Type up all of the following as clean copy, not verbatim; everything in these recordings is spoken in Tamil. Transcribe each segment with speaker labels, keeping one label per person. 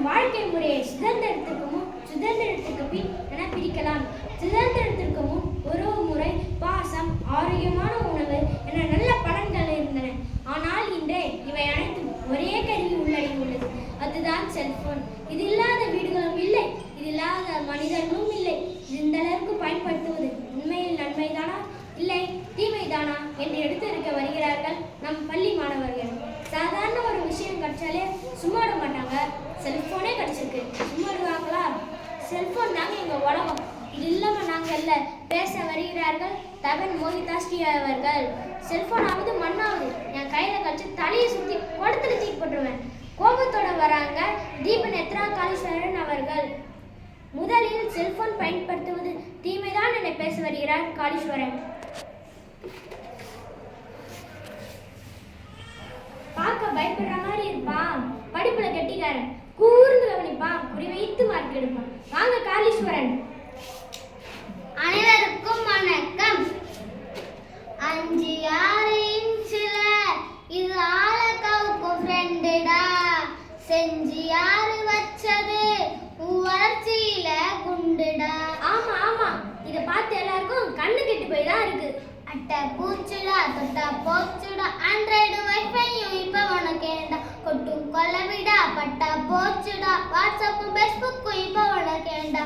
Speaker 1: வாழ்க்கை முறையை சுதந்திரத்திற்கு முன் சுதந்திரத்திற்கு பின் என பிரிக்கலாம். சுதந்திரத்திற்கு முன் உறவு முறை, பாசம், ஆரோக்கியமான உணவு என நல்ல பலன்கள் இருந்தன. ஆனால் இன்றே இவை அனைத்தும் ஒரே கருவி உள்ளடங்கியுள்ளது. அதுதான் செல்போன். இது இல்லாத வீடுகளும் இல்லை, இது இல்லாத மனிதர்களும் இல்லை. இந்த அளவுக்கு பயன்படுத்துவது உண்மையில் நன்மைதானா இல்லை தீமைதானா என்று எடுத்திருக்க வருகிறார்கள் நம் பள்ளி மாணவர்கள். சாதாரண ஒரு விஷயம் கிடைச்சாலே சும்மா விட மாட்டாங்க. செல்போனே கிடைச்சிருக்கு, சும்மா விடுவாங்களா? செல்போன் தாங்க எங்க உலகம். இது இல்லாம நாங்க இல்ல. பேச வருகிறார்கள் தவன் மோகிதாஸ்ரீ அவர்கள். செல்போனாவது மண்ணாவது என் கையில கழிச்சு தலையை சுத்தி குடத்துல தூக்கி போட்டுருவேன். கோபத்தோட வராங்க தீபநேத்ரா காளீஸ்வரன் அவர்கள். முதலில் செல்போன் பயன்படுத்துவது தீமைதான் என பேச வருகிறார் காளீஸ்வரன். பார்க்க பயப்படுற மாதிரி இருப்பான், படிப்புல கெட்டிக்காரன், கூர்ந்து கவனிப்பான், குறிவைத்து மார்க் எடுப்பான். வாங்க காளீஸ்வரன்.
Speaker 2: அனைவருக்கும் வணக்கம். 5-6 இன்ச்சில இது ஆளக்காவுக்கு ஃப்ரெண்டுடா, செஞ்சு யாரு வச்சது வளர்ச்சியில குண்டுடா.
Speaker 1: ஆமா ஆமா, இத பார்த்து எல்லாருக்கும் கண்ணு கெட்டு போய் தான் இருக்கு.
Speaker 2: அட்டை பூச்சுடா, தொட்டா போச்சுடா, ஆண்ட்ராய்டு வைஃபையும் இப்ப உனக்கேண்டா, கொட்டும் கொலவிடா, பட்டா போச்சுடா, வாட்ஸ்அப்பும் ஃபேஸ்புக்கும் இப்ப உனக்கேண்டா.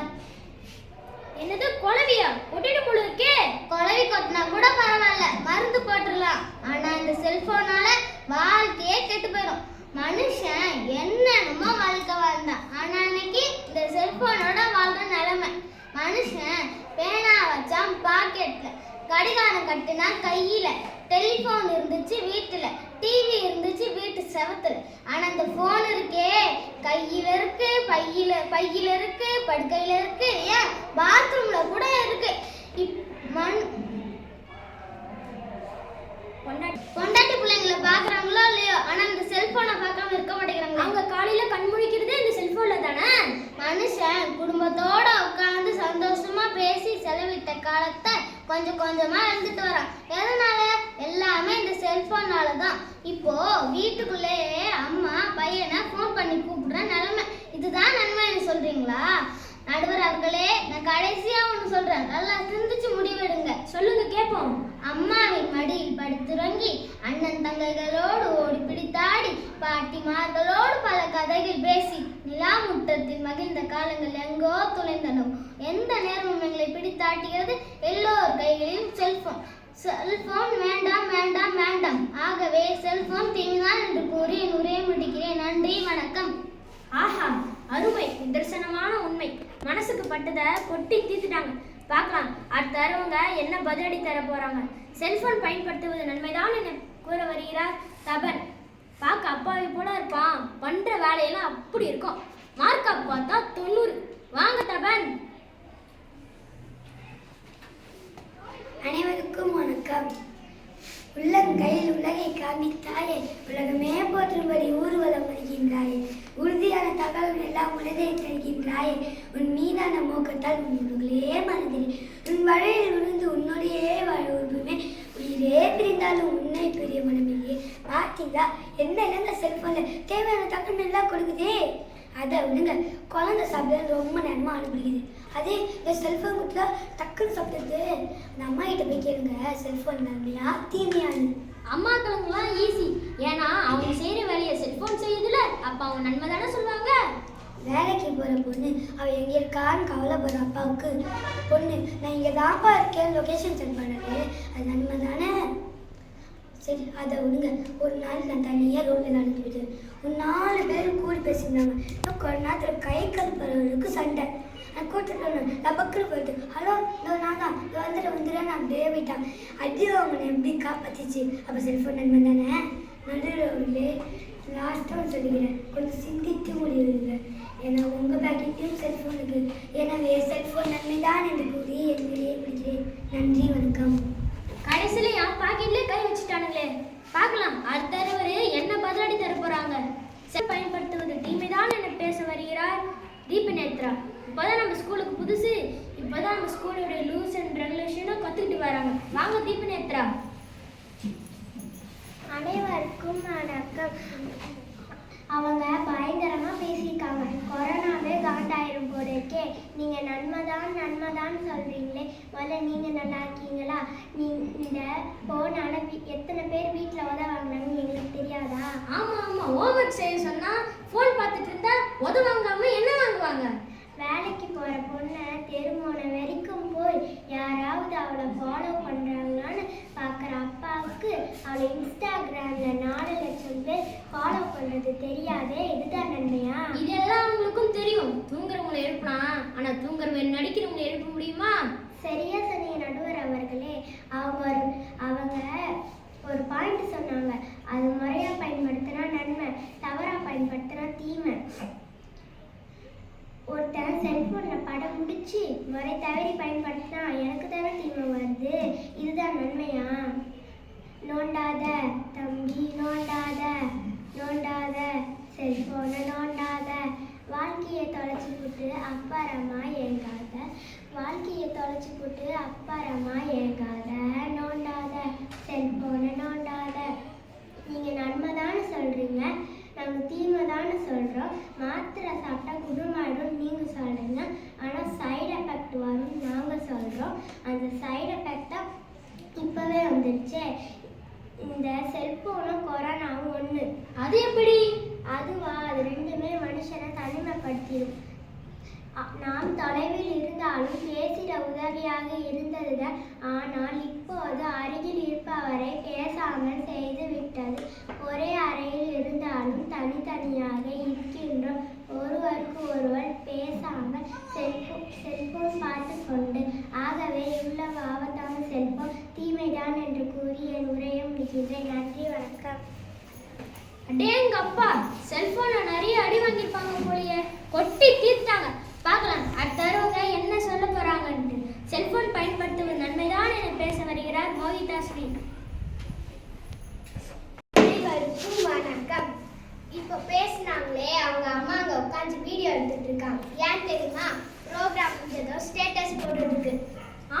Speaker 1: என்னது கொலவியா? கொட்டிட்டு போல இருக்கே.
Speaker 2: கொலவி கொட்டினா கூட பரவாயில்ல, மருந்து போட்டுடலாம். ஆனா இந்த செல்போனால வாழ்க்கையே கெட்டு போயிடும். மனுஷன் என்னென்னமோ வாழ்க்கை வாழ்ந்தான், ஆனா இன்னைக்கு இந்த செல்போனோட வாழ்ற நிலைமை. மனுஷன் பேனா வச்சான் பாக்கெட்ல, கடிகாரம் கட்டுனா கையில, டெலிஃபோன் இருந்துச்சு வீட்டுல, டிவி இருந்துச்சு வீட்டு செவத்துல. ஆனா இந்த போன் இருக்கே கையில இருக்கு, பையில இருக்கு, படுக்கையில இருக்கு, ஏன் பாத்ரூம்ல கூட இருக்கு. பொண்டாட்டி பிள்ளைங்களை பாக்குறாங்களோ இல்லையோ, ஆனா இந்த செல்போனை பார்க்காம இருக்க மாட்டேங்கிறாங்க.
Speaker 1: அவங்க காலையில கண் முழிக்கிறதே இந்த செல்போன்ல தானே.
Speaker 2: மனுஷன் குடும்பத்தோட உட்கார்ந்து சந்தோஷமா பேசி செலவிட்ட காலத்தை கொஞ்சம் கொஞ்சமா எழுந்துட்டு வரான். எதனால? எல்லாமே இந்த செல்போனால தான். இப்போ வீட்டுக்குள்ளேயே அம்மா பையனை போன் பண்ணி கூப்பிடுற நிலைமை. இதுதான் நன்மைன்னு சொல்றீங்களா? நடுவர் அவர்களே, நான் கடைசியா ஒண்ணு சொல்றேன், நல்லா சிந்திச்சு முடிவெடுங்க.
Speaker 1: சொல்லுங்க கேட்போம்.
Speaker 2: அம்மாவின் மடியில் படுத்துறங்கி, அண்ணன் தங்கைகளோடு ஓடி பிடித்தாடி, பாட்டிமார்களோடு பல கதைகள் பேசி, நிலா முற்றத்தில் மகிழ்ந்த காலங்கள் எங்கோ துளைந்தனோ. எந்த நேரமும் எங்களை பிடித்தாட்டுகிறது எல்லோர் கைகளிலும் செல்போன். செல்போன் வேண்டாம் வேண்டாம் வேண்டாம். ஆகவே செல்போன் தீமைதான் என்று கூறி என் உரையை முடிக்கிறேன். நன்றி, வணக்கம்.
Speaker 1: ஆஹா, அருமை, நிதர்சனமான உண்மை. மனசுக்கு பட்டதை கொட்டி தீர்த்துட்டாங்க. பார்க்கலாம் அடுத்த வரவங்க என்ன பதிலடி தர போறாங்க. செல்போன் பயன்படுத்துவது நன்மைதான் என கூற வருகிறார் தபன். பார்க்க அப்பாவை போல இருப்பான், பண்ற வேலையெல்லாம் அப்படி இருக்கும். மார்க்கா பார்த்தா 90. வாங்க தபன்.
Speaker 3: அனைவருக்கும் வணக்கம். உள்ளங்கையில் உலகை காண்பித்தாயே, உலகமே போற்றும்படி ஊர்வலம் வருகின்றாயே, உறுதியான தகவல் எல்லாம் உலகை தருகின்றாயே, உன் மீதான மோக்கத்தால் உன்னுள்ளே மறந்தேன், உன் வழியில் விழுந்து உன்னோடையே வாழ விரும்புமே, உயிரே பிரிந்தாலும் உன்னை பெரிய மனமில்லையே. பார்த்தீங்களா என்ன இல்லைங்க செல்போன்ல தேவையான தகவல் எல்லாம் கொடுக்குதே. அதை விடுங்க, குழந்தை சாப்பிட ரொம்ப நேரமாக அனுப்பிடுது. அதே இந்த செல்ஃபோன் கொடுத்தா டக்குன்னு சாப்பிடுறது. அந்த அம்மா கிட்ட போய் கேளுங்க, செல்ஃபோன் நன்மையா தீமையானு.
Speaker 1: அம்மாக்களுங்கெல்லாம் ஈஸி, ஏன்னா அவங்க செய்யற வேலையை செல்போன் செய்யுதுல, அப்ப அவங்க நன்மை தானே சொல்லுவாங்க.
Speaker 3: வேலைக்கு போகிற பொண்ணு அவள் எங்கே இருக்கான்னு கவலைப்படுற அப்பாவுக்கு, பொண்ணு நான் இங்கே தான்ப்பா இருக்கேன் லொக்கேஷன் சென்ட் பண்ணுறது, அது நன்மை தானே. சரி அதை விடுங்க. ஒரு நாள் நான் தனியாக ரோட்டில் நடந்து போயிட்டேன். ஒரு 4 பேர் கூடி பேசியிருந்தாங்க. இன்னும் கொஞ்ச நேரத்தில் கை கல்பறவர்களுக்கு சண்டை. நான் கூட்டிட்டு லபக்குன்னு போயிட்டு, ஹலோ இதோ நான் தான் வந்துடுறேன் நான் அப்படியே போயிட்டான். அது அவங்களை எப்படி காப்பாற்றிச்சு. அப்போ செல்ஃபோன் நன்மை தானே. நடுவில் லாஸ்ட்டாக சொல்லிக்கிறேன், கொஞ்சம் சிந்தித்து முடிவுங்க. ஏன்னா உங்கள் பேக்கிட்டையும் செல்ஃபோன் இருக்குது. எனவே செல்ஃபோன் நன்மை தான் என்று கூறி என்னையே பிடிக்கிறேன். நன்றி, வணக்கம்.
Speaker 1: கடைசியில என் பாக்கெட்லயே கை வச்சுட்டானுங்களே. பார்க்கலாம் அடுத்த தடவை என்ன பதிலடி தர போறாங்க. செல் பயன்படுத்துவது தீமைதான் என பேச வருகிறார் தீபநேத்ரா. இப்போதான் நம்ம ஸ்கூலுக்கு புதுசு, இப்போதான் நம்ம ஸ்கூலோட ரூல்ஸ் அண்ட் ரெகுலேஷனும் கற்றுக்கிட்டு வராங்க. வாங்க தீபநேத்ரா.
Speaker 2: அனைவருக்கும் வணக்கம். அவங்க பயங்கரமா பேசியிருக்காங்க. கொரோனாவே காண்டாயிரும் போல இருக்கே. நீங்க நன்மைதான் சொல்றீங்களே, முதல்ல நீங்க நல்லா இருக்கீங்களா? இந்த போனால எத்தனை பேர் வீட்டுல உத வாங்கினாங்கன்னு எங்களுக்கு தெரியாதா?
Speaker 1: ஆமா ஹோம்ஒர்க் செய்ய சொன்னா போன் பார்த்துட்டு இருந்தா உத வாங்காம என்ன வாங்குவாங்க?
Speaker 2: வேலைக்கு போற பொண்ணை தெருமோன வரைக்கும் போய் யாராவது அவளை ஃபாலோ பண்றாங்களான்னு பார்க்குற அப்பாவுக்கு அவளை இன்ஸ்டாகிராம்ல 4 லட்சம் பேர் ஃபாலோ பண்றது தெரியாதே. இதுதான் நன்மையா?
Speaker 1: இதெல்லாம் அவங்களுக்கும் தெரியும். தூங்குறவங்களை எழுப்பலாம், ஆனா தூங்குறவங்க நடிக்கிறவங்களை எழுப்ப முடியுமா?
Speaker 2: சரியா சொன்னீங்க நடுவர் அவர்களே. அவங்க ஒரு பாயிண்ட் சொன்னாங்க. அது முறையா பயன்படுத்தினா நன்மை, தவறா பயன்படுத்தினா தீமை. ஒருத்தன் செல்போன்ல படம் முடிச்சு முறை தவறி பயன்படுத்தினா எனக்கு தானே தீமை வருது. இதுதான் நன்மையா? நோண்டாத தம்பி, நோண்டாத செல்போனை நோண்டாத. வாழ்க்கையை தொலைச்சி போட்டு அப்பாரமா ஏங்காத, நோண்டாத செல்போனை நோண்டாத. நீங்க நன்மை தானே சொல்றீங்க, நாங்கள் தீமை தானே சொல்கிறோம். மாத்திரை சாப்பிட்டா குணமாயிடும் நீங்கள் சொல்கிறீங்க, ஆனால் சைடு எஃபெக்ட் வரும்னு நாங்கள் சொல்கிறோம். அந்த சைடு எஃபெக்ட் தான் இப்போவே வந்துடுச்சு. இந்த செல்ஃபோனும் கொரோனாவும் ஒன்று.
Speaker 1: அது எப்படி?
Speaker 2: அதுவா, அது ரெண்டுமே மனுஷனை தனிமைப்படுத்திடும். நாம் தொலைவில் இருந்தாலும் பேசிட உதவியாக இருந்ததுதான். ஆனால் இப்போது அருகில் இருப்பவரை பேசாமல் செய்து விட்டது. ஒரே அறையில் இருந்தாலும் தனித்தனியாக இருக்கின்றோம். ஒருவருக்கு ஒருவர் பேசாமல் செல்போன் பார்த்து கொண்டு. ஆகவே இவ்வளவு ஆபத்தான செல்போன் தீமைதான் என்று கூறி என் உரையை முடிக்கின்றேன். நன்றி, வணக்கம்.
Speaker 1: அடேங்கப்பா, செல்போனை நிறைய அடி வாங்கியிருப்பாங்க போலியே. கொட்டி தீர்த்தாங்க. பார்க்கலாம் அடுத்த தடவை என்ன சொல்ல போறாங்கன்னு. செல்போன் பயன்படுத்துவது நன்மைதான் என பேச வருகிறார் மோகிதா ஸ்ரீ.
Speaker 2: வணக்கம். இப்போ பேசினாங்களே, அவங்க அம்மா அங்கே உட்காந்து வீடியோ எடுத்துட்டு இருக்காங்க. ஏன் தெரியுமா? ப்ரோக்ராம் முடிஞ்சதோ ஸ்டேட்டஸ் போடுறதுக்கு.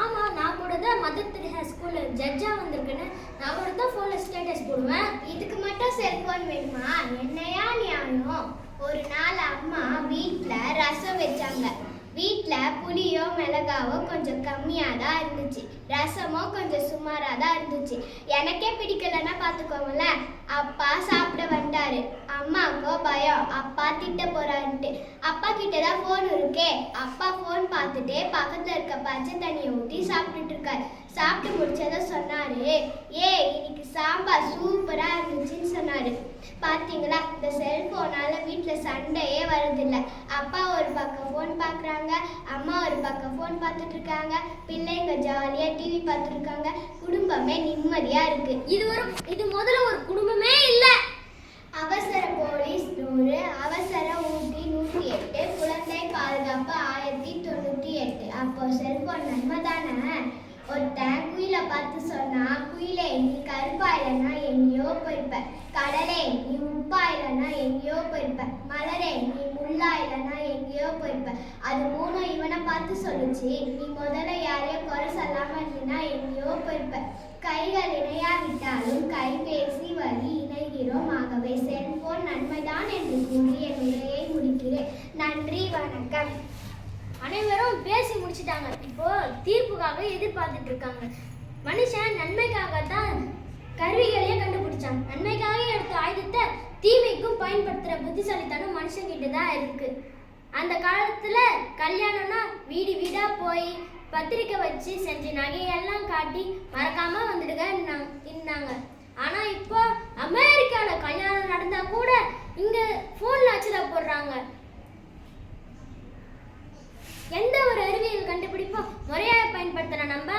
Speaker 1: ஆமா, நான் கூட தான் மதர் தெரேசா ஸ்கூல்ல ஜட்ஜா வந்திருக்கேன்னு நான் கூட தான் போன்ல ஸ்டேட்டஸ் போடுவேன்.
Speaker 2: இதுக்கு மட்டும் செல்போன் வேணுமா? என்னையா நியாயம்? ஒரு நாள் அம்மா வீட்டில் ரசம் வச்சாங்க. வீட்டில் புளியோ மிளகாவோ கொஞ்சம் கம்மியாக தான் இருந்துச்சு, ரசமோ கொஞ்சம் சுமாராக தான் இருந்துச்சு. எனக்கே பிடிக்கலன்னா பார்த்துக்கோங்களேன். அப்பா சாப்பிட வந்துட்டாரு. அம்மாவுக்கோ பயம், அப்பா திட்ட போறாருன்ட்டு. அப்பா கிட்ட தான் ஃபோன் இருக்கே. அப்பா ஃபோன் பார்த்துட்டே பக்கத்தில் இருக்க பச்சை தண்ணியை ஊற்றி சாப்பிட்டுட்டு இருக்காரு. சாப்பிட்டு முடிச்சதை சொன்னாரு, இன்னைக்கு சாம்பார் சூப்பராக இருந்துச்சுன்னு சொன்னாரு. பார்த்தீங்களா, இந்த செல்போனால வீட்டில் சண்டையே வருதில்லை. அப்பா ஒரு பக்கம் ஃபோன் பார்க்குறாங்க, அம்மா ஒரு பக்கம் ஃபோன் பார்த்துட்டு இருக்காங்க, பிள்ளைங்க ஜாலியாக டிவி பார்த்துட்டு இருக்காங்க. குடும்பமே நிம்மதியாக இருக்கு.
Speaker 1: இது முதல்ல ஒரு குடும்பமே இல்லை.
Speaker 2: அவசர போலீஸ் 100, அவசர ஊட்டி 108, குழந்தை பாதுகாப்பு 1098. அப்போ செல்போன் நன்மை தானே? ஒருத்தன் குயிலை பார்த்து சொன்னா, குயிலே நீ கருப்பா இல்லைன்னா எங்கேயோ போயிருப்ப, கடலே நீ உப்பா இல்லைன்னா எங்கேயோ போயிருப்ப, மலரே நீ முள்ளா இல்லைன்னா எங்கேயோ போயிருப்ப. அது 3 இவனை பார்த்து சொல்லுச்சு, நீ முதல்ல யாரையோ குறை சொல்லாம இருந்தீங்கன்னா எங்கேயோ போயிருப்ப. கைகள் இணையாவிட்டாலும் கைபேசி வழி இணைகிறோம். ஆகவே செல்போன் நன்மைதான் என்று கூறி என் உரையை முடிக்கிறேன். நன்றி, வணக்கம்.
Speaker 1: அனைவரும் பேசி முடிச்சிட்டாங்க. இப்போ தீர்ப்புக்காக எதிர்பார்த்துட்டு இருக்காங்க. மனுஷன் நன்மைக்காக தான் கருவிகளையே கண்டுபிடிச்சான். நன்மைக்காக எடுத்த ஆயுதத்தை தீமைக்கும் பயன்படுத்துற புத்திசாலித்தனம் மனுஷங்கிட்ட தான் இருக்கு. அந்த காலத்துல கல்யாணம்னா வீடு வீடா போய் பத்திரிக்கை வச்சு செஞ்ச நகையெல்லாம் காட்டி மறக்காம வந்துடுங்க இருந்தாங்க. ஆனா இப்போ அமெரிக்கால கல்யாணம் நடந்தா கூட இங்க போன்ல வச்சுதான் போடுறாங்க. எந்த ஒரு அறிவியல் கண்டுபிடிப்போ முறையாக பயன்படுத்தின நம்ம,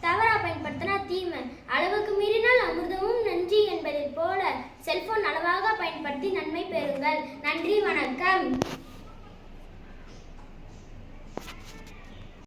Speaker 1: தவறா பயன்படுத்தினா தீமை. அளவுக்கு மீறினால் அமிர்தமும் நன்றி என்பதை போல செல்போன் அளவாக பயன்படுத்தி நன்மை பெறுங்கள். நன்றி, வணக்கம்.